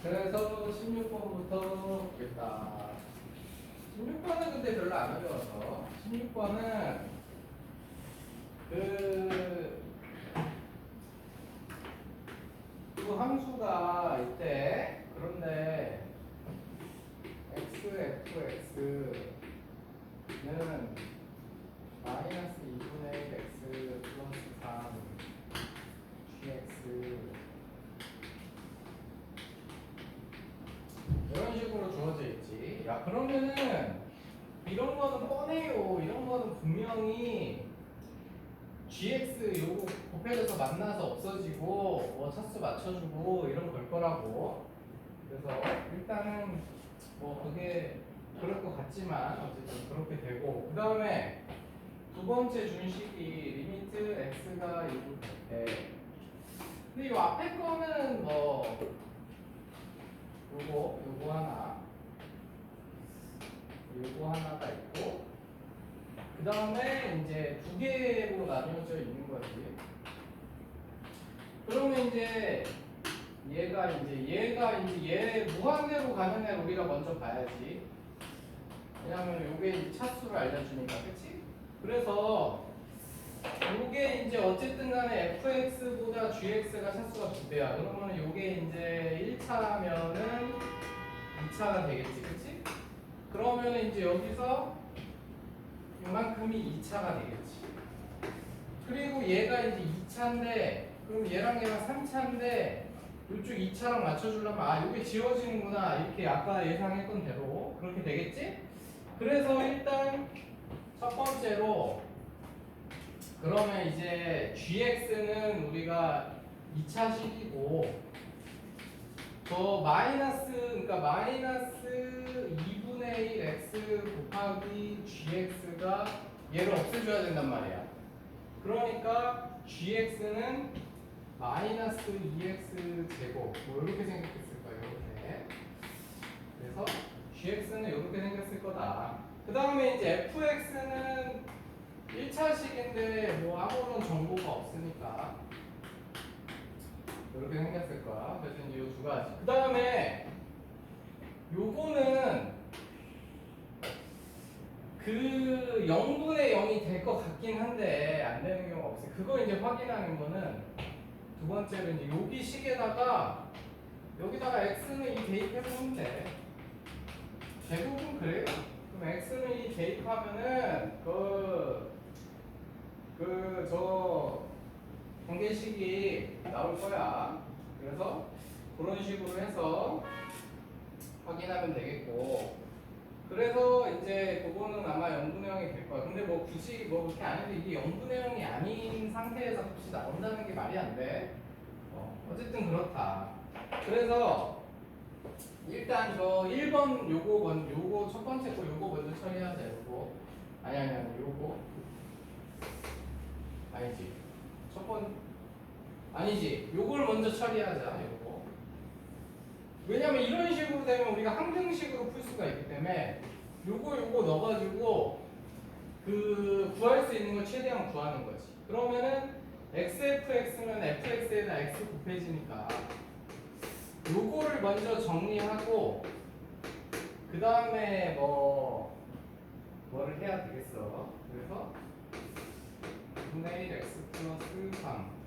그래서 16번부터 보겠다. 16번은 근데 별로 안 어려워서 16번은 그 함수가 있대. 그런데 xfx는 마이너스 2분의 1 x 플러스 3 gx 이런 식으로 주어져 있지. 야, 그러면은 이런 거는 뻔해요. 이런 거는 분명히 gx 요거 곱해져서 만나서 없어지고 뭐 차수 맞춰주고 이런 걸 거라고. 그래서 일단은 뭐 그게 그럴 것 같지만 어쨌든 그렇게 되고, 그 다음에 두 번째 준식이 리미트 x가 2분의 100. 근데 이 앞에 거는 뭐 요거 하나가 있고, 그 다음에 이제 두 개로 나뉘어져 있는 거지. 그러면 이제 얘가 얘 무한대로 가는 애 우리가 먼저 봐야지. 왜냐면 요게 이제 차수를 알려주니까, 그치? 그래서 요게 이제 어쨌든 간에 fx보다 gx가 차수가 2배야. 그러면 요게 이제 1차면은 2차가 되겠지, 그치? 그러면 이제 여기서 요만큼이 2차가 되겠지. 그리고 얘가 이제 2차인데, 그럼 얘랑 3차인데, 이쪽 2차랑 맞춰주려면, 아, 요게 지워지는구나. 이렇게 아까 예상했던 대로. 그렇게 되겠지? 그래서 일단, 첫 번째로, 그러면 이제 gx는 우리가 2차식이고, 그러니까 마이너스 2분의 1 x 곱하기 gx가 얘를 없애줘야 된단 말이야. 그러니까 gx는 마이너스 2x 제곱 뭐 이렇게 생겼을 거예요. 이렇게. 그래서 gx는 이렇게 생겼을 거다. 그 다음에 이제 fx는 1차식인데 뭐 아무런 정보가 없으니까 이렇게 생겼을 거야. 그래서 이제 이 두 가지. 그 다음에 요거는 그 0분의 0이 될 것 같긴 한데 안 되는 경우가 없어요. 그거 이제 확인하는 거는 두 번째로 이제 여기 식에다가 여기다가 x는 이 대입해보면 돼. 대부분 그래요. 그럼 x는 이 대입하면은 저 관계식이 나올 거야. 그래서 그런 식으로 해서 확인하면 되겠고, 그래서 이제 그거는 아마 0분의 0이 될 거야. 근데 뭐 굳이 뭐 그렇게 안 해도 이게 0분의 0이 아닌 상태에서 값이 나온다는 게 말이 안 돼. 어쨌든 그렇다. 그래서 일단 저 1번 요거 첫 번째 거 요거 먼저 처리하자. 요거 아니 요거 아니지. 첫 번 아니지. 요걸 먼저 처리하자. 요거. 왜냐면 이런 식으로 되면 우리가 항등식으로 풀 수가 있기 때문에 요거 넣어가지고 그 구할 수 있는 걸 최대한 구하는 거지. 그러면은 xfx면 fx에다 x 곱해지니까 요거를 먼저 정리하고 그 다음에 뭐를 해야 되겠어. 그래서 2분의 1 x 플러스 3.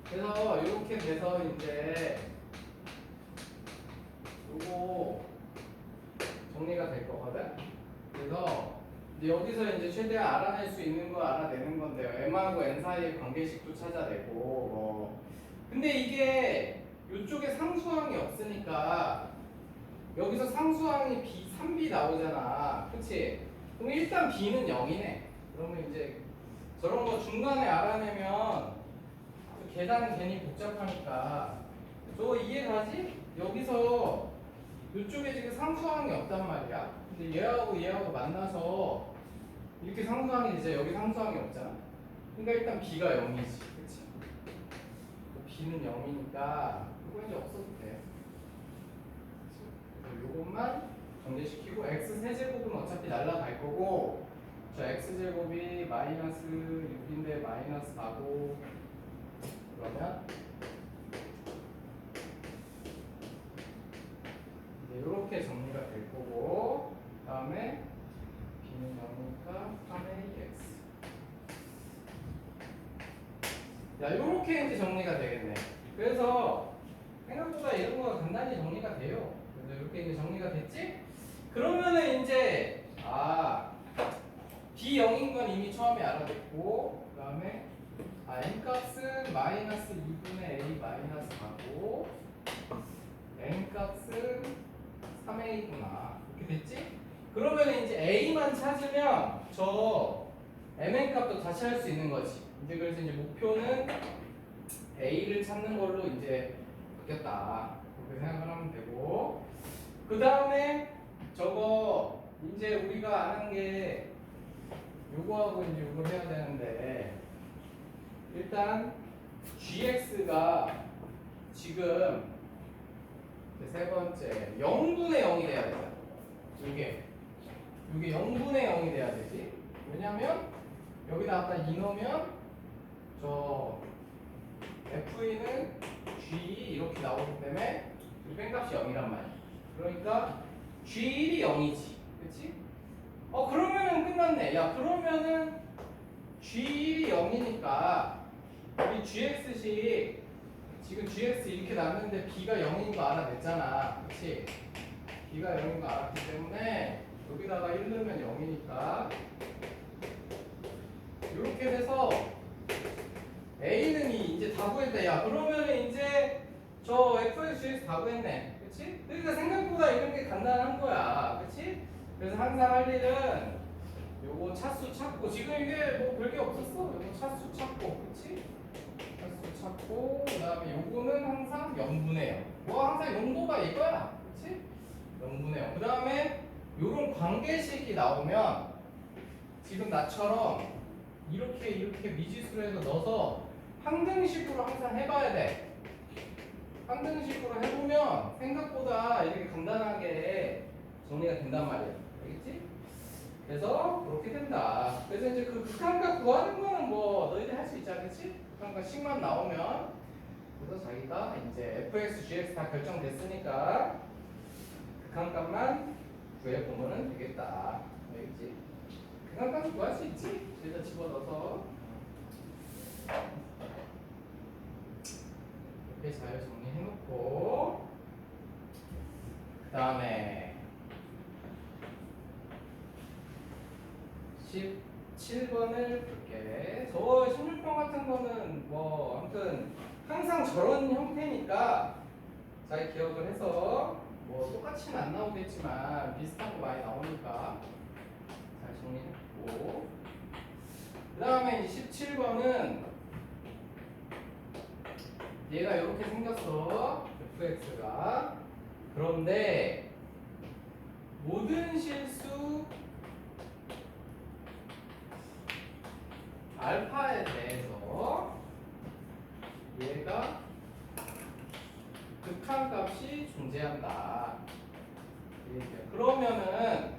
그래서 이렇게 돼서 이제 요거 정리가 될 거거든. 그래서 이제 여기서 이제 최대한 알아낼 수 있는 거 알아내는 건데요. m하고 n 사이의 관계식도 찾아내고 근데 이게 이쪽에 상수항이 없으니까 여기서 상수항이 b 3b 나오잖아. 그치? 그럼 일단 b는 0이네. 그러면 이제 저런 거 중간에 알아내면 계산은 괜히 복잡하니까 저거 이해가지? 여기서 이쪽에 지금 상수항이 없단 말이야. 근데 얘하고 만나서 이렇게 상수항이 이제 여기 상수항이 없잖아. 그러니까 일단 b가 0이지. 그치? b는 0이니까 이거 이제 없어도 돼. 그래서 요것만 정리시키고 x 세제곱은 어차피 날라갈 거고, 저 x제곱이 마이너스 6인데 마이너스 4고 그러면 이렇게 정리가 될 거고, 그 다음에 b는 0이니까 3a x. 야, 이렇게 이제 정리가 되겠네. 그래서 생각보다 이런 거 간단히 정리가 돼요. 그래서 이렇게 이제 정리가 됐지? 그러면은 이제 b0인 건 이미 처음에 알아냈고, 그 다음에 n 값은 마이너스 2분의 a 마이너스 4고 n 값은 3a구나. 이렇게 됐지? 그러면 이제 a만 찾으면 저 mn 값도 다시 할 수 있는 거지. 이제 그래서 이제 목표는 a를 찾는 걸로 이제 바뀌었다. 그렇게 생각을 하면 되고, 그 다음에 저거 이제 우리가 아는 게 요거하고 이제 요걸 해야 되는데, 일단 gx가 지금 세 번째 0분의 0이 돼야 되잖아. 이게 0분의 0이 돼야 되지. 왜냐면 여기다 아까 2 넣으면 저 f는 g 이렇게 나오기 때문에 이 뺀값이 0이란 말이야. 그러니까 g1이 0이지. 그치? 그러면은 끝났네. 야, 그러면은 g1이 0이니까 우리 gx식 지금 gx 이렇게 났는데 b가 0인 거 알아냈잖아. 그치? b가 0인 거 알았기 때문에 여기다가 1 넣으면 0이니까 이렇게 돼서 a는 이제 다 구했다. 야, 그러면은 이제 저 fx, gx 다 구했네. 그치? 그러니까 생각보다 이런 게 간단한 거야. 그치? 그래서 항상 할 일은 요거 차수 찾고, 지금 이게 뭐 별게 없었어. 요거 차수 찾고, 그치? 차수 찾고, 그 다음에 요거는 항상 0분의 0. 뭐 항상 용도가 이거야. 그치? 0분의 0. 그 다음에 요런 관계식이 나오면 지금 나처럼 이렇게 미지수로 해서 넣어서 항등식으로 항상 해봐야 돼. 항등식으로 해보면 생각보다 이렇게 간단하게 정리가 된단 말이야. 알겠지? 그래서 그렇게 된다. 그래서 이제 그 극한값 구하는 거는 뭐 너희들 할 수 있지 않겠지? 극한값식만 나오면, 그래서 자기가 이제 fx, gx 다 결정됐으니까 극한값만 구해보면 되겠다. 알겠지? 극한값 구할 수 있지? 여기다 집어넣어서 이렇게 잘 정리해놓고, 그 다음에 17번을 볼게. 저 16번 같은 거는 뭐 아무튼 항상 저런 형태니까 잘 기억을 해서, 뭐 똑같이는 안 나오겠지만 비슷한 거 많이 나오니까 잘 정리했고, 그 다음에 이제 17번은 얘가 이렇게 생겼어. fx가. 그런데 모든 실수 알파에 대해서 얘가 극한값이 존재한다. 그러면은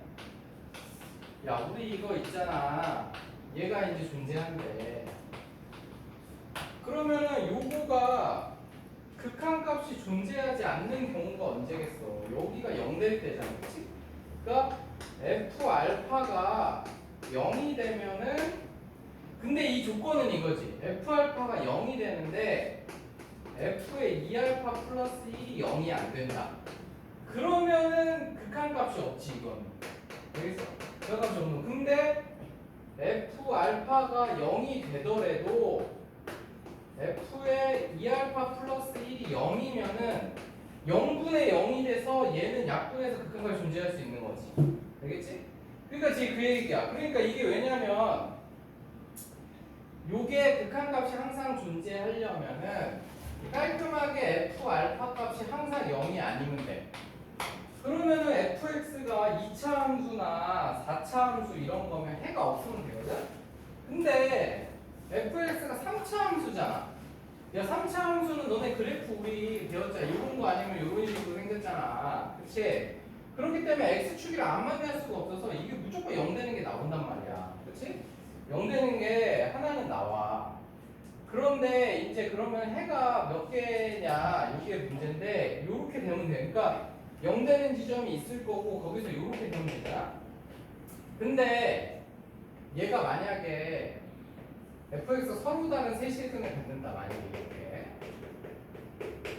야, 우리 이거 있잖아. 얘가 이제 존재한대. 그러면은 요거가 극한값이 존재하지 않는 경우가 언제겠어? 여기가 0 될 때잖아. 그치? 그러니까 f 알파가 0이 되면은, 근데 이 조건은 이거지. f 알파가 0이 되는데 f의 2알파 플러스 1이 0이 안 된다. 그러면은 극한값이 없지, 이거는. 알겠어? 극한값이 없는. 근데 f 알파가 0이 되더라도 f의 2알파 플러스 1이 0이면은 0분의 0이 돼서 얘는 약분해서 극한값이 존재할 수 있는 거지. 알겠지? 그러니까 지금 그 얘기야. 그러니까 이게 왜냐면 요게 극한값이 항상 존재하려면은 깔끔하게 f 알파 값이 항상 0이 아니면 돼. 그러면은 fx가 2차 함수나 4차 함수 이런 거면 해가 없으면 되거든? 근데 fx가 3차 함수잖아. 야, 3차 함수는 너네 그래프 우리 배웠잖아. 이런 거 아니면 이런 식으로 생겼잖아. 그치? 그렇기 때문에 x축이랑 안 만날 수가 없어서 이게 무조건 0 되는 게 나온단 말이야. 그치? 0 되는 게 하나는 나와. 그런데 이제 그러면 해가 몇 개냐 이게 문제인데, 요렇게 되면 돼. 그러니까 0 되는 지점이 있을 거고 거기서 이렇게 되면 되잖아. 근데 얘가 만약에 fx 서로 다른 세 실근을 갖는다 만약에 이렇게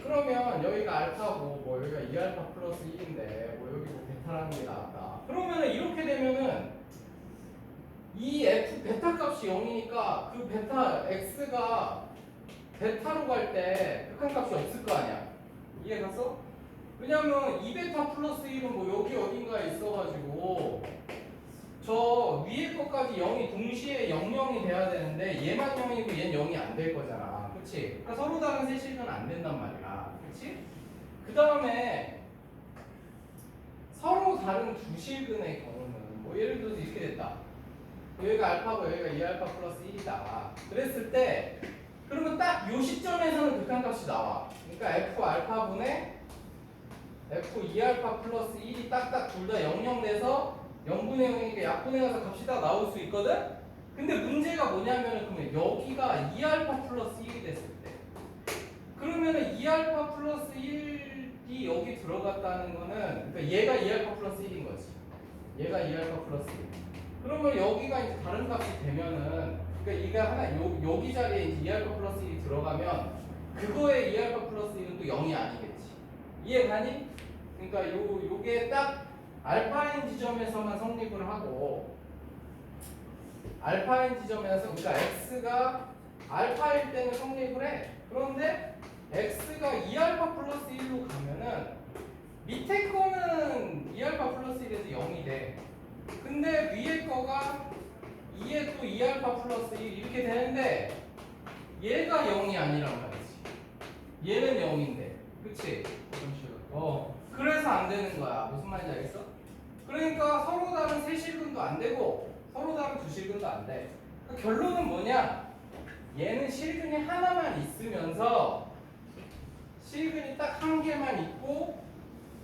그러면 여기가 알파고 뭐 여기가 2알파 플러스 1인데 뭐 여기 뭐 베타라는 게 나왔다. 그러면은 이렇게 되면은 이 f 베타 값이 0이니까 그 베타 x가 베타로 갈 때 극한값이 없을 거 아니야. 이해 갔어? 왜냐면 2베타 플러스 1은 뭐 여기 어딘가에 있어가지고 저 위에 것까지 0이 동시에 00이 돼야 되는데 얘만 0이고 얘는 0이 안 될 거잖아. 그치? 그러니까 서로 다른 세실은 안 된단 말이야. 그치? 그 다음에 서로 다른 두 실근의 경우는 뭐 예를 들어서 이렇게 됐다. 여기가 알파고 여기가 2알파 플러스 1이다. 그랬을 때 그러면 딱 요 시점에서는 극한값이 나와. 그러니까 f 알파분의 f 2알파 플러스 1이 딱딱 둘 다 00 돼서 0분의 0이니까 약분해 가서 값이 다 나올 수 있거든? 근데 문제가 뭐냐면은 그러면 여기가 2알파 플러스 1이 됐을 때 그러면은 2알파 플러스 1이 여기 들어갔다는 거는 그러니까 얘가 2알파 플러스 1인 거지. 얘가 2알파 플러스 1. 그러면 여기가 이제 다른 값이 되면은 그러니까 이가 하나 여기 자리에 이제 2알파 플러스 1이 들어가면 그거의 2알파 플러스 1은 또 0이 아니겠지. 이해 가니? 그러니까 요게 딱 알파인 지점에서만 성립을 하고 알파인 지점에서 그러니까 x가 알파일 때는 성립을 해. 그런데 x가 2알파 플러스 1로 가면은 밑에 거는 2알파 플러스 1에서 0이 돼. 근데 위에 거가 2에 또 2알파 플러스 1 이렇게 되는데 얘가 0이 아니란 말이지. 얘는 0인데. 그치? 그래서 안 되는 거야. 무슨 말인지 알겠어? 그러니까 서로 다른 세 실근도 안 되고 서로 다른 두 실근도 안 돼. 그러니까 결론은 뭐냐? 얘는 실근이 하나만 있으면서 실근이 딱 한 개만 있고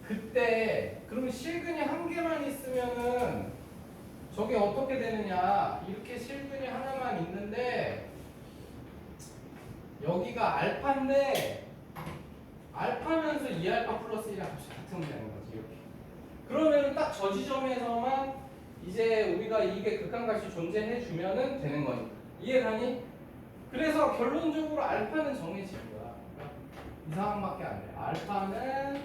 그때 그러면 실근이 한 개만 있으면은 저게 어떻게 되느냐? 이렇게 실근이 하나만 있는데 여기가 알파인데 알파면서 2알파 플러스 1이랑 값이 같으면 되는 거지. 이렇게. 그러면 딱 저 지점에서만 이제 우리가 이게 극한값이 존재해 주면은 되는 거니까. 이해가니? 그래서 결론적으로 알파는 정해진 거야. 이 상황밖에 안 돼. 알파는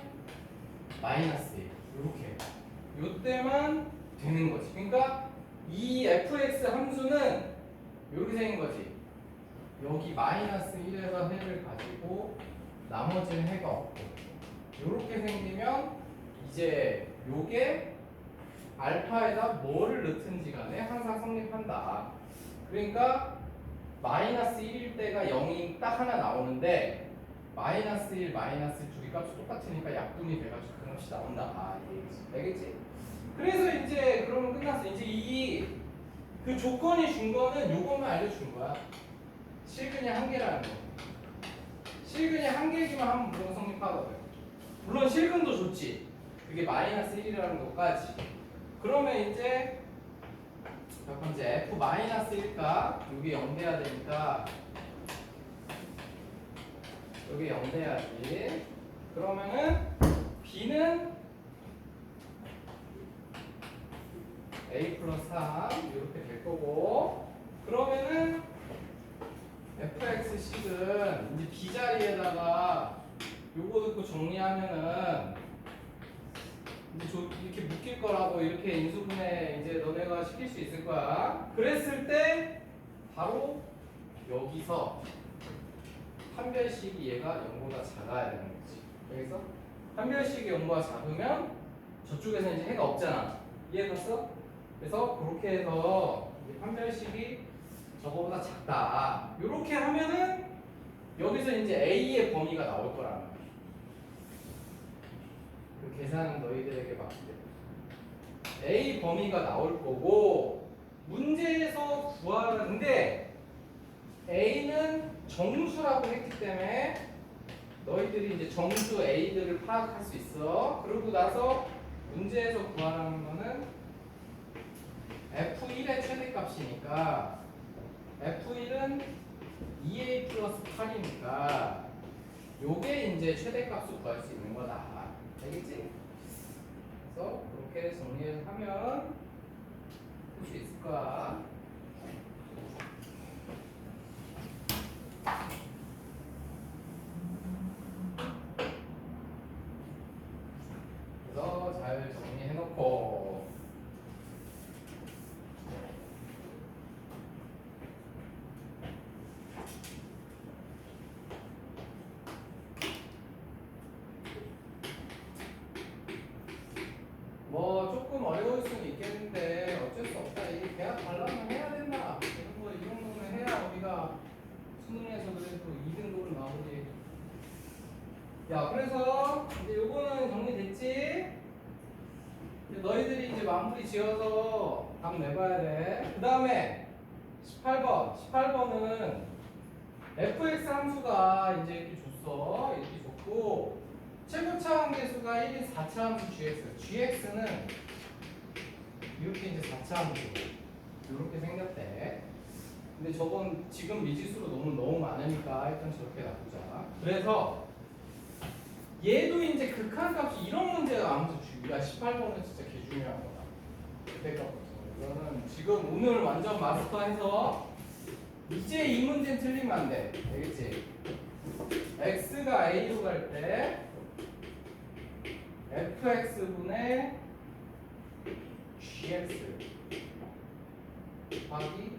마이너스 1. 이렇게. 요때만 되는 거지. 그러니까 이 fx 함수는 이렇게 생긴 거지. 여기 마이너스 1에서 해를 가지고 나머지는 해가 없고 이렇게 생기면 이제 요게 알파에다 뭐를 넣든지 간에 항상 성립한다. 그러니까 마이너스 1일 때가 0이 딱 하나 나오는데 마이너스 1, 마이너스 1 둘이 값이 똑같으니까 약분이 돼가지고 그 값이 나온다. 알겠지? 그래서 이제 그러면 끝났어. 이제 이 그 조건이 준 거는 요것만 알려준 거야. 실근이 한 개라는 거. 실근이 한 개기만 하면 무조건 성립하거든. 물론 실근도 좋지. 그게 마이너스 1이라는 것까지. 그러면 이제 몇 번째 f 마이너스 1가 여기 0 돼야 되니까 여기 0 돼야지. 그러면은 b는 a 플러스 3 이렇게 될 거고 그러면은 fx식은 이제 b 자리에다가 요거 넣고 정리하면은 이제 이렇게 묶일 거라고 이렇게 인수분해 이제 너네가 시킬 수 있을 거야. 그랬을 때 바로 여기서 판별식이 얘가 0보다 작아야 되는 거지. 여기서 판별식이 0보다 작으면 저쪽에서 이제 해가 없잖아. 이해했어? 그래서 그렇게 해서 이제 판별식이 저거보다 작다. 이렇게 하면은 여기서 이제 A의 범위가 나올 거라는 거야. 그 계산은 너희들에게 맡기대. A 범위가 나올 거고 문제에서 구하는데 A는 정수라고 했기 때문에 너희들이 이제 정수 A들을 파악할 수 있어. 그러고 나서 문제에서 구하라는 거는 F1의 최대값이니까 F1은 2A 플러스 8이니까 요게 이제 최대값을 구할 수 있는 거다. 알겠지? 알았어? 그렇게 정리해서 하면 할 수 있을 거야. 그래서 잘 정리해놓고 뭐 조금 어려울 수는 있겠는데 어쩔 수 없다. 이게 대학 관람을 해야 된다. 이런 거 이 정도는 해야 우리가 수능에서 그래도 2등급은 나오지. 야, 그래서 이제 요거는 정리됐지? 이제 너희들이 이제 마무리 지어서 답 내봐야 돼. 그 다음에 18번. 18번은 fx 함수가 이제 이렇게 줬어. 이렇게 줬고 최고차 함수가 1인 4차 함수 gx. gx는 이렇게 이제 4차 함수고 이렇게 생겼대. 근데 저건 지금 미지수로 너무 많으니까 일단 저렇게 놔두자. 그래서 얘도 이제 극한값이 이런 문제가 아무튼 주의야. 18번은 진짜 개 중요한 거다. 이거는 지금 오늘 완전 마스터해서 이제 이 문제는 틀리면 안 돼. 알겠지? x가 a로 갈 때 fx분의 gx 곱하기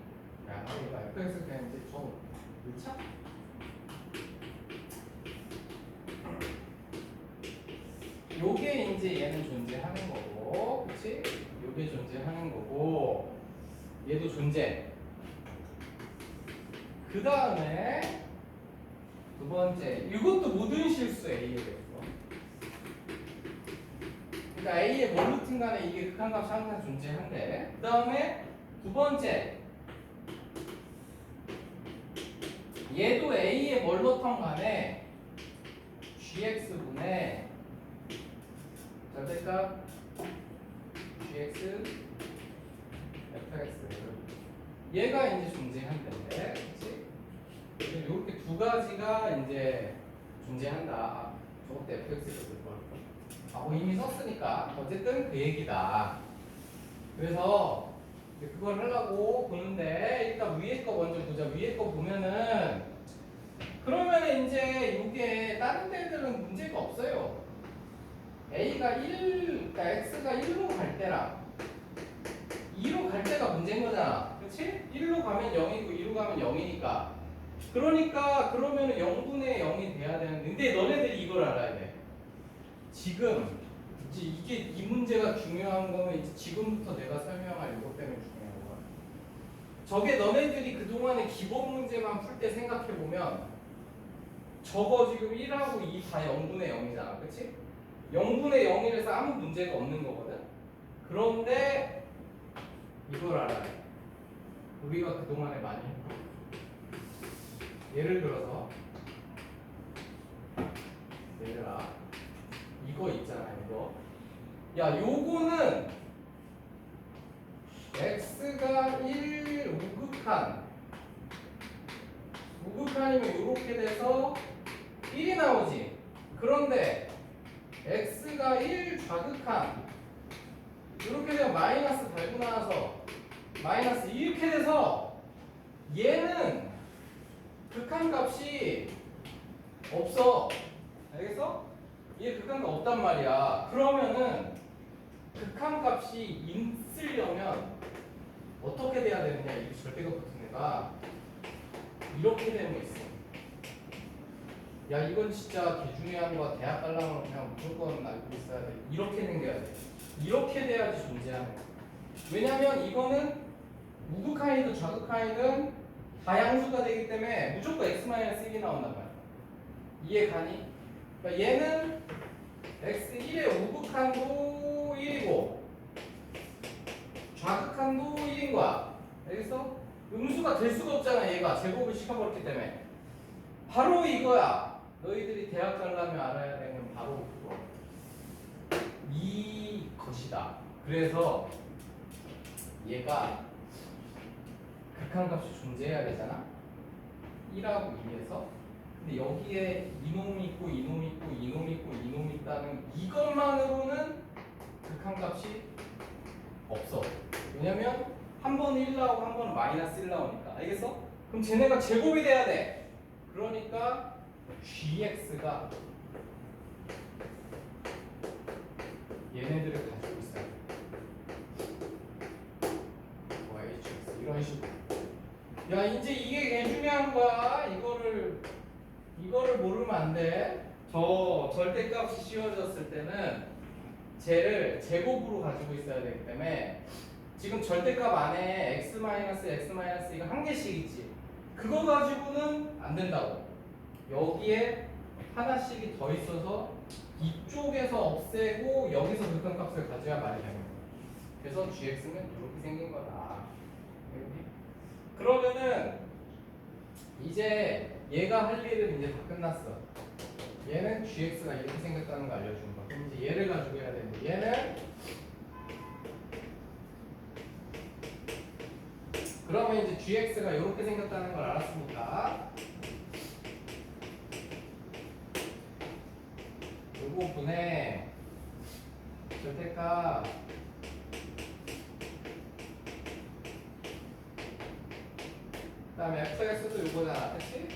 야, 이거 fx 그냥 이제 저 넣자? 요게 이제 얘는 존재하는 거고, 그치? 요게 존재하는 거고, 얘도 존재. 그 다음에 두 번째, 이것도 모든 실수 A에 됐어. 그러니까 A의 뭘로튼 간에 이게 극한값이 항상 존재한대. 그 다음에 두 번째, 얘도 A의 뭘로턴 간에 GX분의 절대값 GX FX 얘가 이제 존재한대. 그치? 이렇게 두 가지가 이제 존재한다. 저것도 FX가 될 걸. 아, 이미 썼으니까 어쨌든 그 얘기다. 그래서 그걸 하려고 보는데 일단 위에 거 먼저 보자. 위에 거 보면은 그러면 이제 이게 다른 데들은 문제가 없어요. A가 1, 그러니까 X가 1로 갈 때랑 2로 갈 때가 문제인 거잖아. 그렇지? 1로 가면 0이고 2로 가면 0이니까. 그러니까 그러면은 0분의 0이 돼야 되는데 근데 너네들이 이걸 알아야 돼. 지금 이제 이게 이 문제가 중요한 거면 이제 지금부터 내가 설명할 이것 때문에 중요한 거야. 저게 너네들이 그동안에 기본 문제만 풀 때 생각해 보면 저거 지금 1하고 2 다 0분의 0이잖아. 그치? 0분의 0이라서 아무 문제가 없는 거거든. 그런데 이걸 알아야 돼. 우리가 그동안에 많이 했고. 예를 들어서 얘들아 이거 있잖아. 이거 야 요거는 x가 1 우극한이면 이렇게 돼서 1이 나오지. 그런데 x가 1 좌극한 이렇게 되면 마이너스 달고 나와서 마이너스 이렇게 돼서 얘는 극한값이 없어. 알겠어? 얘 극한값 없단 말이야. 그러면은 극한값이 있으려면 어떻게 돼야 되느냐? 이게 절대가 붙은 애가 이렇게 되는 거 있어. 야 이건 진짜 개 중요한 거야. 대학 가려면 그냥 무조건 알고 있어야 돼. 이렇게 생겨야 돼. 이렇게 돼야지 존재하는 거야. 왜냐면 이거는 우극하이든 좌극하이든 다양수가 되기 때문에 무조건 x-1이 나온단 말이야. 이해 가니? 그러니까 얘는 x1의 우극한도 1이고 좌극한도 1인 거야. 알겠어? 음수가 될 수가 없잖아. 얘가 제곱을 시켜버렸기 때문에. 바로 이거야. 너희들이 대학 가려면 알아야 되는 바로 그거. 이 것이다. 그래서 얘가 극한값이 존재해야 되잖아. 1하고 2에서. 근데 여기에 이놈이 있고 이놈이 있고 이놈이 있고 이놈이 있다는 이것만으로는 극한값이 없어. 왜냐면 한 번은 1 나오고 한 번은 마이너스 1 나오니까. 알겠어? 그럼 쟤네가 제곱이 돼야 돼. 그러니까 gx가 얘네들을 가지고 있어야 돼. 뭐 hx 이런 식으로. 야, 이제 이게 개 중요한 거야. 이거를 모르면 안 돼. 저 절대값이 씌워졌을 때는 쟤를 제곱으로 가지고 있어야 되기 때문에 지금 절대값 안에 x 이거 한 개씩 있지. 그거 가지고는 안 된다고. 여기에 하나씩이 더 있어서 이쪽에서 없애고 여기서 극한값을 가져야 말이 되는 거야. 그래서 gx는 이렇게 생긴 거다. 그러면은 이제 얘가 할 일은 이제 다 끝났어. 얘는 gx가 이렇게 생겼다는 거 알려주는 거야. 그럼 이제 얘를 가지고 해야 되는데 얘는 그러면 이제 gx가 이렇게 생겼다는 걸 알았으니까 요거 분의 절대값 그 다음에 fx도 요거잖아. 그치?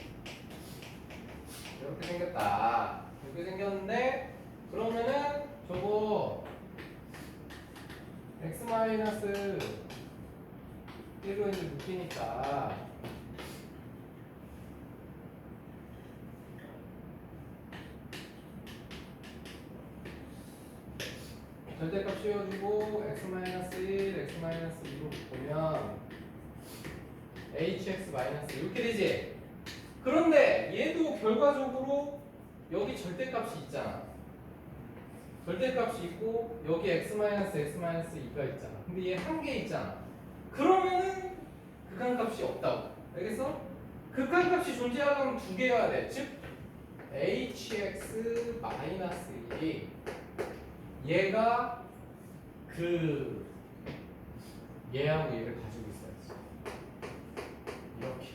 이렇게 생겼다. 이렇게 생겼는데 그러면은 저거 x 마이너스 1로 이제 묶이니까 절대값 씌워주고 x 마이너스 1, x 마이너스 2로 보면 hx 마이너스 이렇게 되지. 그런데 얘도 결과적으로 여기 절대값이 있잖아. 절대값이 있고 여기 x 마이너스 2가 있잖아. 근데 얘 한 개 있잖아. 그러면은 극한값이 없다고. 알겠어? 극한값이 존재하려면 두 개여야 돼. 즉 hx 마이너스 1이 얘가 얘하고 얘를 가지고 있어야지. 이렇게.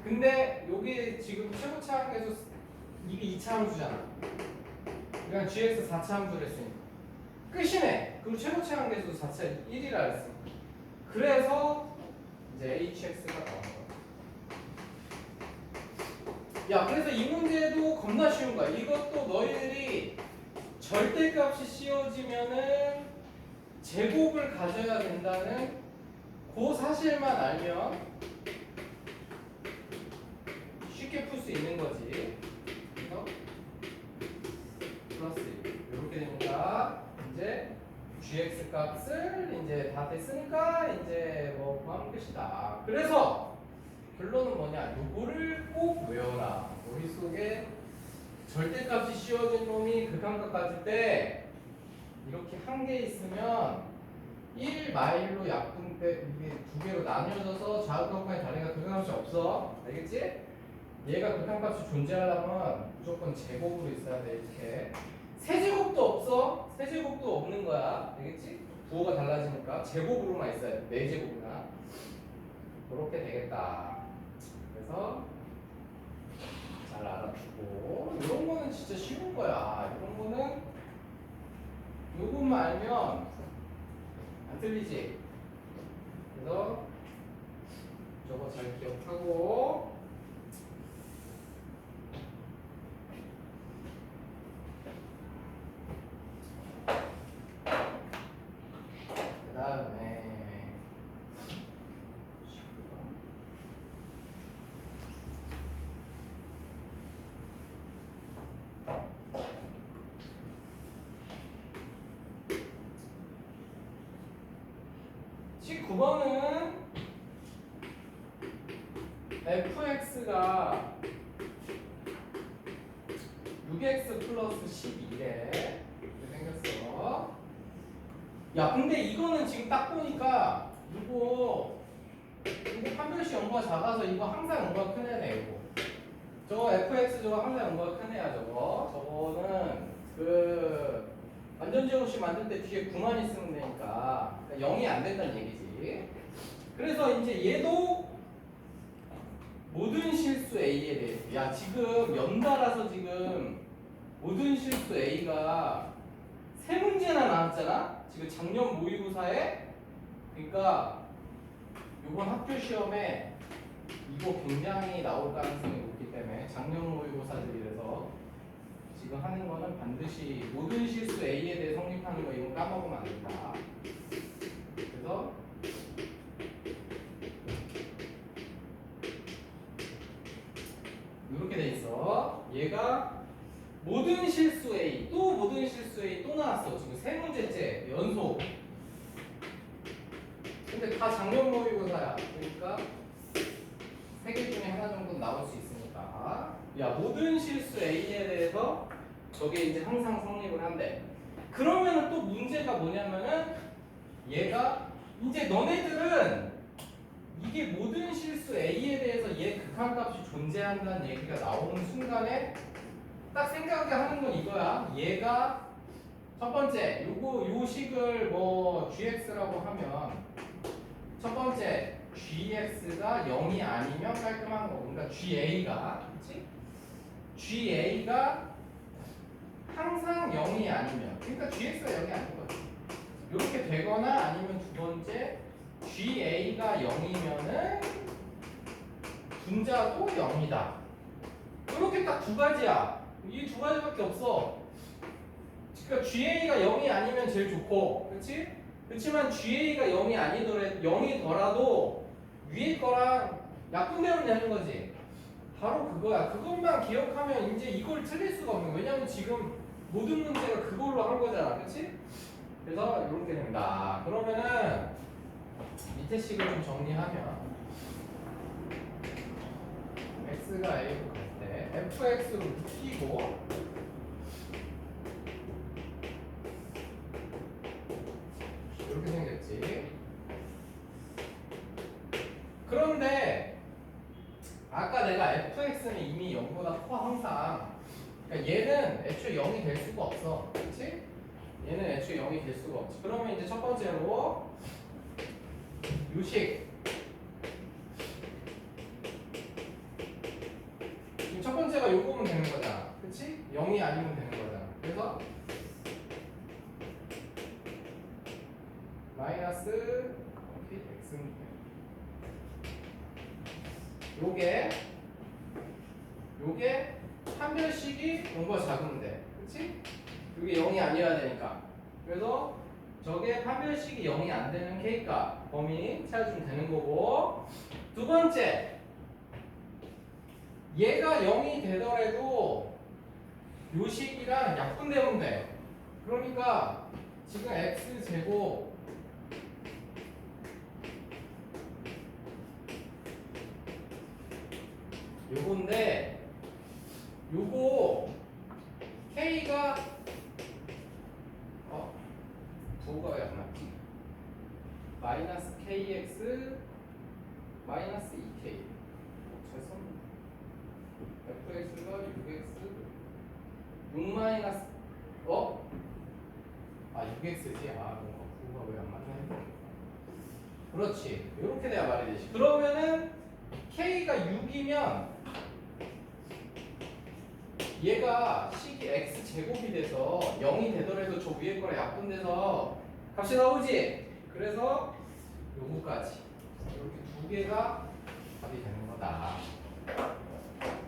근데 여기 지금 최고차 함수에서 이게 2차 함수잖아. 그러니까 gx 4차 함수를 했으니까 끝이네. 그리고 최고차 함수에서도 4차 1이라 했으니까. 그래서 이제 hx가 나온 거야. 야, 그래서 이 문제도 겁나 쉬운 거야. 이것도 너희들이 절대값이 씌워지면은 제곱을 가져야 된다는 그 사실만 알면 쉽게 풀 수 있는 거지. 그래서 플러스 1 이렇게 되니까 이제 gx 값을 이제 다 됐으니까 이제 뭐 구하면 끝이다. 그래서 결론은 뭐냐? 요거를 꼭 외워라. 머릿속에 절대값이 씌워진 놈이 극한값 가질 때 이렇게 한 개 있으면 1 마일로 약분 때 이게 두 개로 나뉘어져서 좌우각관의 다리가 극한값이 없어. 알겠지? 얘가 극한값이 존재하려면 무조건 제곱으로 있어야 돼. 이렇게 세제곱도 없어. 세제곱도 없는 거야. 알겠지? 부호가 달라지니까 제곱으로만 있어야 돼. 4제곱이나 그렇게 되겠다. 그래서 잘 알아두고 이런 거는 진짜 쉬운 거야. 이런 거는 요것만 알면 안 틀리지. 그래서 저거 잘 기억하고 그 다음에 지금 9번은 fx가 6x 플러스 12래 이렇게 생겼어. 야, 근데 이거는 지금 딱 보니까 이거 판별식 연구가 작아서 이거 항상 연구가 큰 애네. 이거 저거 fx 저거 항상 연구가 큰 애야. 저거는 완전 제곱식 만들 때 뒤에 9만 있으면 되니까 0이 안 된다는 얘기지. 그래서 이제 얘도 모든 실수 A에 대해서 지금 연달아서 지금 모든 실수 A가 세 문제나 나왔잖아. 지금 작년 모의고사에. 그러니까 이번 학교 시험에 이거 굉장히 나올 가능성이 높기 때문에 작년 모의고사들이라서 지금 하는 거는 반드시 모든 실수 A에 대해 성립하는 거 이건 까먹으면 안 된다. 그래서 이렇게 돼 있어. 얘가 모든 실수 A 또 모든 실수 A 또 나왔어. 지금 세 문제째 연속. 근데 다 작년 모의고사야. 그러니까 세 개 중에 하나 정도 나올 수 있으니까. 야, 모든 실수 A에 대해서 저게 이제 항상 성립을 한대. 그러면은 또 문제가 뭐냐면은 얘가 이제 너네들은 이게 모든 실수 A에 대해서 얘 극한값이 존재한다는 얘기가 나오는 순간에 딱 생각을 하는 건 이거야. 얘가 첫 번째 요 식을 뭐 gx라고 하면 첫 번째 gx가 0이 아니면 깔끔한 거고, 그러니까 ga가, 그렇지? ga가 항상 0이 아니면, 그러니까 gx가 0이 아닌 거지. 이렇게 되거나 아니면 두 번째 ga가 0이면은 분자도 0이다. 이렇게 딱 두 가지야. 이 두 가지밖에 없어. 그러니까 ga가 0이 아니면 제일 좋고, 그렇지? 그렇지만 ga가 0이더라도 위에 거랑 약분되면 되는 거지. 바로 그거야. 그것만 기억하면 이제 이걸 틀릴 수가 없는 거야. 왜냐면 지금 모든 문제가 그걸로 한 거잖아, 그렇지? 그래서 이렇게 됩니다. 그러면은 밑에 식을 좀 정리하면 x가 a로 갈 때 fx로 묶이고 이렇게 생겼지. 그런데 아까 내가 fx는 이미 0보다 커 항상. 그러니까 얘는 애초에 0이 될 수가 없어. 그렇지? 얘는 애초에 0이 될 수가 없지. 그러면 이제 첫 번째로 요식. 지금 첫 번째가 요거면 되는 거잖아. 그렇지? 0이 아니면 되는 거잖아. 그래서 마이너스 x는 요게 판별식이 0보다 작은데, 그렇지? 이게 0이 아니어야 되니까. 그래서 저게 판별식이 0이 안 되는 K값 범위 찾아주면 되는 거고, 두 번째 얘가 0이 되더라도 요 식이랑 약분되면 돼. 그러니까 지금 x제곱 요건데 요거 K가 부호가 왜 안 맞지? 마이너스 KX 마이너스 2K 잘 썼는데 fx가 6x 6 마이너스 6x지. 뭔가 부호가 왜 안 맞나. 그렇지. 이렇게 돼야 말이 되지. 그러면은 K가 6이면 얘가 식이 x제곱이 돼서 0이 되더라도 저 위에 거랑 약분돼서 값이 나오지. 그래서 요거까지 이렇게 두 개가 답이 되는 거다.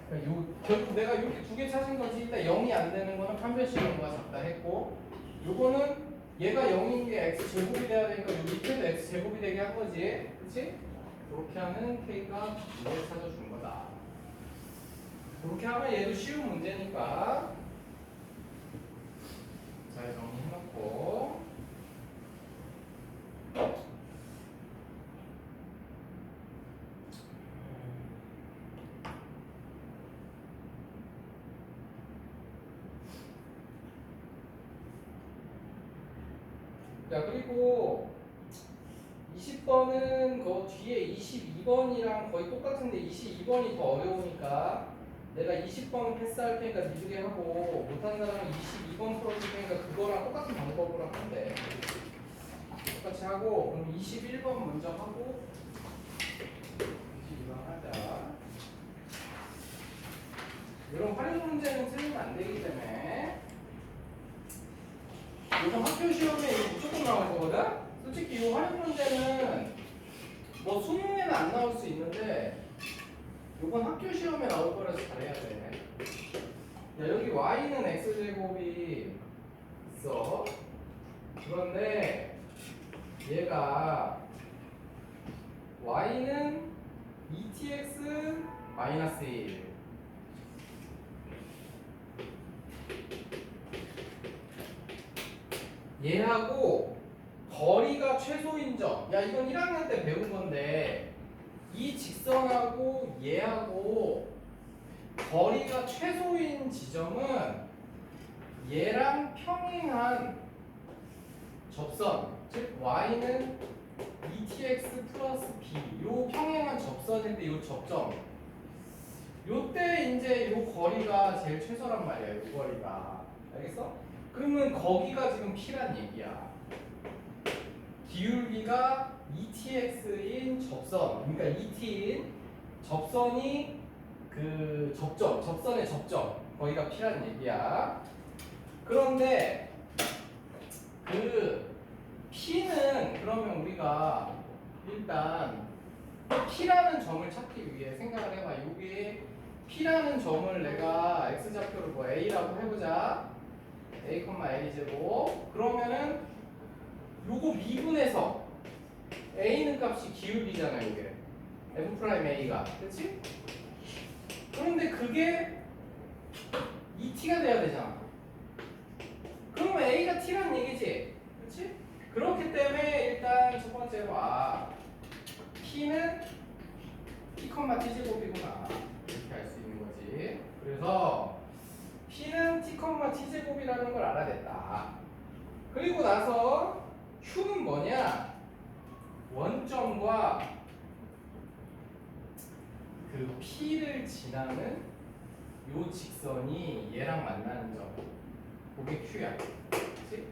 그러니까 결국 내가 이렇게 두 개 찾은 거지. 일단 0이 안 되는 거는 판별식 0보다 작다 했고, 요거는 얘가 0인 게 x제곱이 돼야 되니까 요 밑에도 x제곱이 되게 한 거지. 그렇지? 이렇게 하면 K가 이걸 찾아주는 거다. 그렇게 하면 얘도 쉬운 문제니까 잘 정리해놓고, 자, 그리고 20번은 그 뒤에 22번이랑 거의 똑같은데 22번이 더 어려우니까 내가 20번 패스할 테니까 니들이 하고, 못하는 사람은 22번 풀어줄 테니까 그거랑 똑같은 방법으로 하면 돼. 똑같이 하고, 그럼 21번 먼저 하고 22번 하자. 이런 활용 문제는 틀리면 안 되기 때문에 이거 학교 시험에 이거 무조건 나올 거거든? 솔직히 이 활용 문제는 뭐 수능에는 안 나올 수 있는데 이건 학교 시험에 나올 거라서 잘해야 돼. 야, 여기 y는 x제곱이 있어. 그런데 얘가 y는 2tx 마이너스 1. 얘하고 거리가 최소인 점. 야, 이건 1학년 때 배운 건데 이 직선하고 얘하고 거리가 최소인 지점은 얘랑 평행한 접선, 즉 y는 2tx 플러스 b 요 평행한 접선인데 요 접점 요때 이제 요 거리가 제일 최소란 말이야. 요 거리가 알겠어? 그러면 거기가 지금 p란 얘기야. 기울기가 2tx인 접선, 그러니까 2t인 접선이 그 접선의 접점 거기가 p란 얘기야. 그런데 그 p는 그러면 우리가 일단 p라는 점을 찾기 위해 생각을 해봐. 여기 p라는 점을 내가 x좌표를 뭐 a라고 해보자. a, l 제곱. 그러면은 요거 미분해서 a는 값이 기울기잖아요. 이게 f'a가, 그렇지? 그런데 그게 2t가 돼야 되잖아. 그러면 a가 t란 얘기지, 그렇지? 그렇기 때문에 일단 첫 번째로 p는 t, t제곱이구나 이렇게 알 수 있는 거지. 그래서 p는 t, t제곱이라는 걸 알아냈다. 그리고 나서 q는 뭐냐? 원점과 그 p를 지나는 요 직선이 얘랑 만나는 점, 그게 q야. 그치?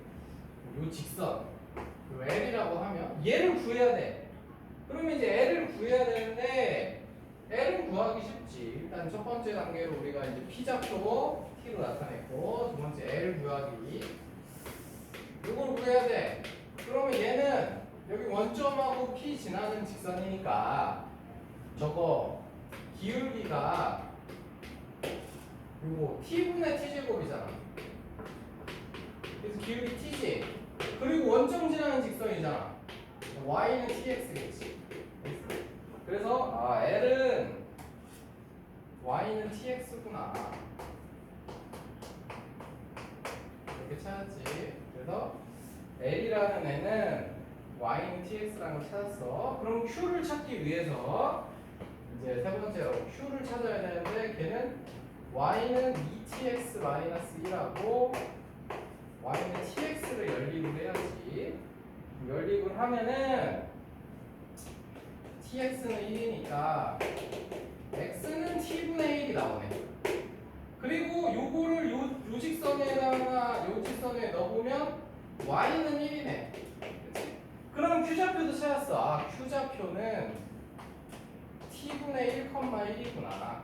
요 직선, 요 l이라고 하면 얘를 구해야 돼. 그러면 이제 l을 구해야 되는데 l은 구하기 쉽지. 일단 첫 번째 단계로 우리가 이제 p좌표 t로 나타냈고, 두 번째 l 구하기. 이걸 구해야 돼. 그러면 얘는 여기 원점하고 p 지나는 직선이니까 저거 기울기가 요거 t분의 t제곱이잖아. 그래서 기울기 t지. 그리고 원점 지나는 직선이잖아. y는 tx겠지. 그래서 l은 y는 tx구나 이렇게 찾았지. 그래서 l이라는 애는 y는 tx라는 걸 찾았어. 그럼 q를 찾기 위해서 이제 세 번째로 q를 찾아야 되는데 걔는 y는 2tx-1하고 y는 tx를 연립을 해야지. 연립을 하면은 tx는 1이니까 x는 t분의 1이 나오네. 그리고 요거를 요 직선에다가 요 직선에 넣어보면 y는 1이네. 그치? 그럼 q좌표도 찾았어. q좌표는 t분의 1,1이구나.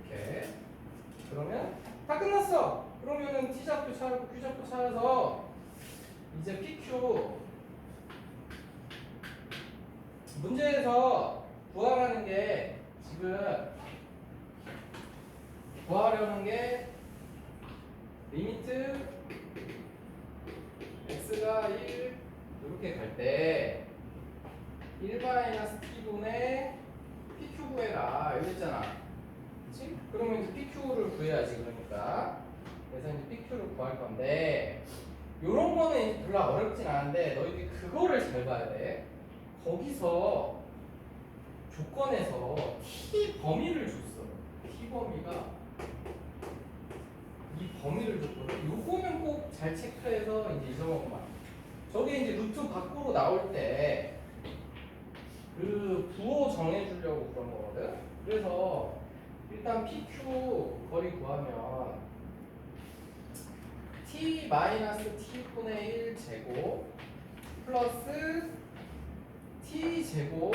이렇게. 그러면 다 끝났어. 그러면은 t좌표 찾고 q좌표 찾아서 이제 pq 문제에서 구하라는 게 지금 구하려는 게 리미트 x가 1 이렇게 갈 때 1-t분의 pq 구해라 이랬잖아. 그치? 그러면 이제 pq를 구해야지. 그러니까 그래서 이제 pq를 구할 건데 요런 거는 이제 별로 어렵진 않은데 너희들이 그거를 잘 봐야 돼. 거기서 조건에서 t 범위를 줬어. t 범위가 이 범위를 줬거든. 요거는 꼭 잘 체크해서 이제 잊어먹으면 안 돼. 저게 이제 루트 밖으로 나올 때 그 부호 정해주려고 그런 거거든. 그래서 일단 PQ 거리 구하면 t-t분의 1 제곱 플러스 t 제곱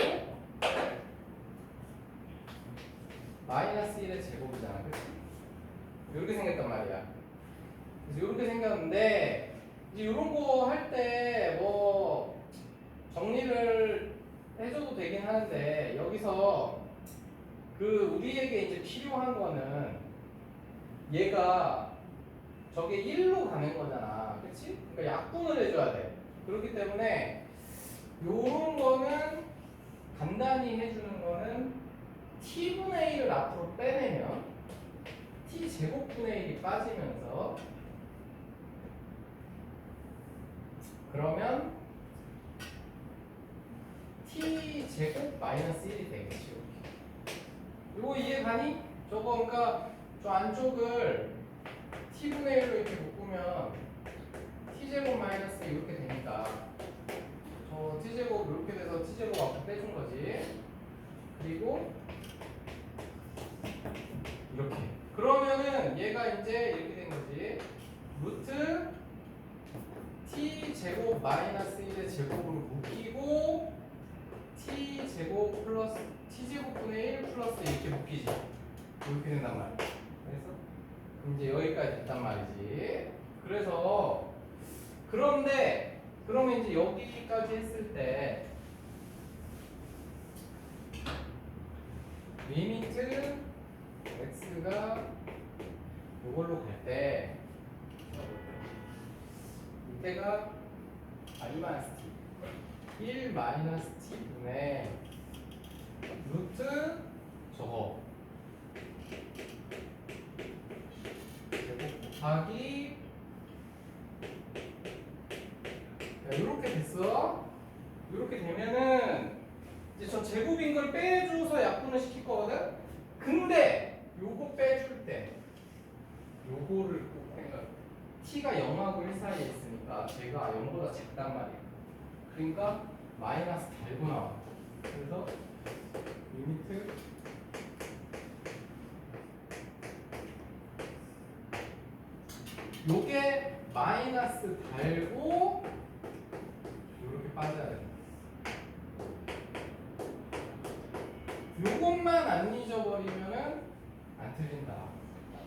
마이너스 1의 제곱이잖아. 그치? 이렇게 생겼단 말이야. 그래서 이렇게 생겼는데 이제 이런 거 할 때 뭐 정리를 해줘도 되긴 하는데 여기서 그 우리에게 이제 필요한 거는 얘가 저게 1로 가는 거잖아. 그치? 그러니까 약분을 해줘야 돼. 그렇기 때문에 요런 거는 간단히 해주는 거는 t분의 1을 앞으로 빼내면 t제곱분의 1이 빠지면서 그러면 t제곱 마이너스 1이 되겠지. 이렇게. 이거 이해 가니? 저거 그러니까 저 안쪽을 t분의 1로 이렇게 묶으면 t제곱 마이너스 이렇게 되니까 저 t제곱 이렇게 돼서 t제곱 앞으로 빼준 거지. 그리고 이렇게. 그러면은 얘가 이제 이렇게 된 거지. 루트 t제곱 마이너스 1의 제곱으로 묶이고 t제곱 플러스 t제곱분의 1 플러스 이렇게 묶이지. 이렇게 된단 말이야. 그래서 이제 여기까지 됐단 말이지. 그래서 그런데 그러면 이제 여기까지 했을 때 리미트 x가 이걸로 갈 때 이때가 i 마이너스 t 1 마이너스 t 분의 루트 저거 제곱 곱하기 이렇게 됐어. 이렇게 되면은 이제 저 제곱인 걸 빼줘서 약분을 시킬 거거든. 근데 요거 빼줄 때 요거를 꼭 생각. t가 0하고 1 사이에 있으니까 제가 0보다 작단 말이야. 그러니까 마이너스 달고 나와. 그래서 리미트 요게 마이너스 달고 요렇게 빠져야 돼. 요것만 안 잊어버리면은 안 틀린다.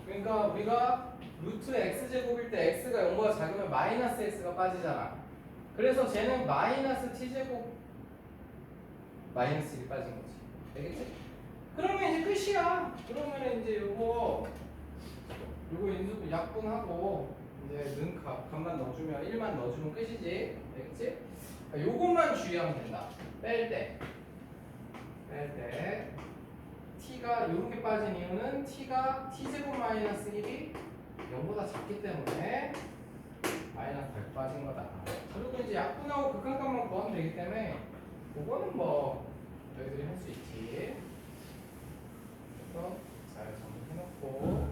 그러니까 우리가 루트 x제곱일 때 x가 0보다 작으면 마이너스 x가 빠지잖아. 그래서 쟤는 마이너스 t제곱 마이너스 1이 빠진 거지. 알겠지? 그러면 이제 끝이야. 그러면 이제 요거 인수 약분하고 이제 는 값만 넣어주면 1만 넣어주면 끝이지. 알겠지? 요것만 주의하면 된다. 뺄 때 t가 이렇게 빠진 이유는 t가 t제곱 마이너스 1이 0보다 작기 때문에 마이너스 100 빠진 거다. 그리고 이제 약분하고 극한값만 구하면 되기 때문에 그거는 뭐 너희들이 할 수 있지. 그래서 잘 정리해놓고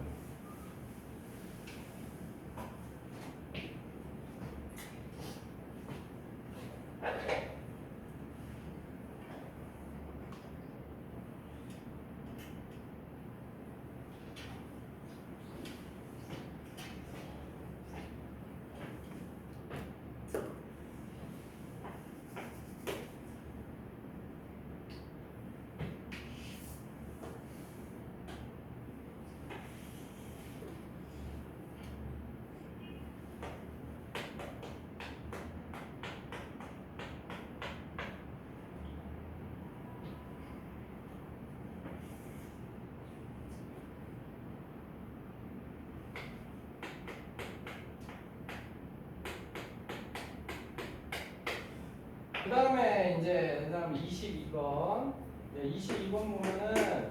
그 다음에 이제 그 다음 22번 22번 보면은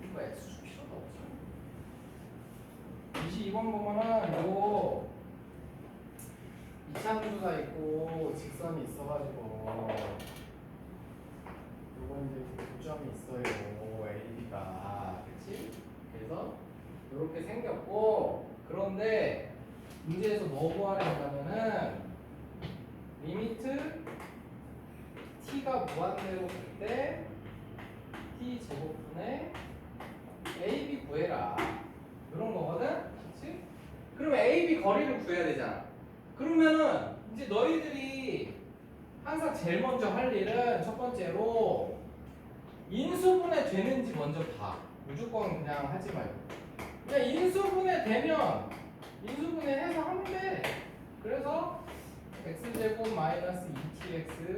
이거 x줄 필요가 없어. 22번 보면은 요 이차함수가 있고 직선이 있어가지고 요거 이제 교점이 있어요. AB가 그치? 그래서 이렇게 생겼고 그런데 문제에서 뭐 구하려 한다면은 리미트 t가 무한대로 갈 때 t 제곱분의 ab 구해라 이런 거거든, 그렇지? 그러면 ab 거리를 구해야 되잖아. 그러면은 이제 너희들이 항상 제일 먼저 할 일은 첫 번째로 인수분해 되는지 먼저 봐. 무조건 그냥 하지 말고. 그냥 인수분해 되면 인수분해 해서 하면 돼. 그래서 x제곱 마이너스 2tx